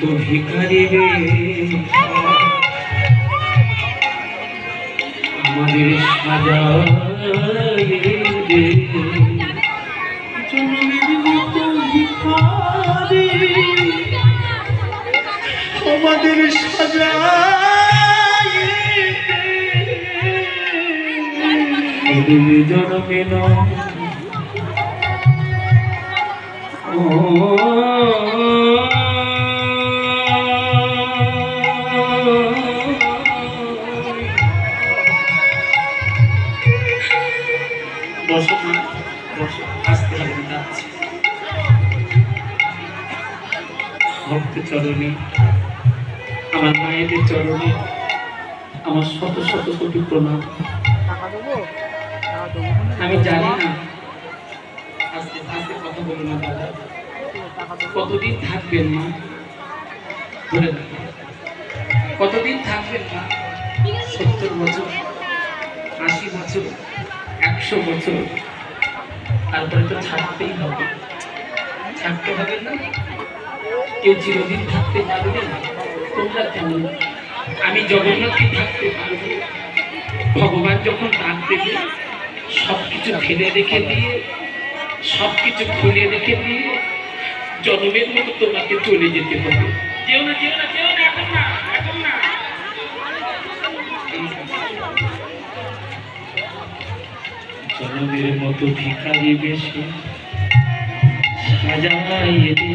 মতো ভিখারি রে আমাদের সাজায় রে জনমের মতো ভিখারি আমাদের সাজায় জনমে ন ভক্ত চরণে আমার মায়েদের চরণে আমার শত শত কোটি প্রণাম। আমি জানি না আস্তে আস্তে কথা বলো না দাদা, কতদিন থাকবেন মা? বলে দেন কতদিন থাকবেন মা? 70 বছর, 80 বছর, 100 বছর, তারপরে তো ছাড়তেই হবে, থাকতে হবে না? কেউ চিরদিন থাকতে পারবে না, তোমরা কেমন? আমি জগন্নাথকে থাকতে পারবো? ভগবান যখন ডাক দেবে সবকিছু ফেলে রেখে দিয়ে, সবকিছু খুলে রেখে দিয়ে জন্মের মতো তোমাকে চলে যেতে হবে। যেও না, যেও না, যেও না, এখন না, এখন না। জন্মের মতো ভিখারি বেশে সাজায় রে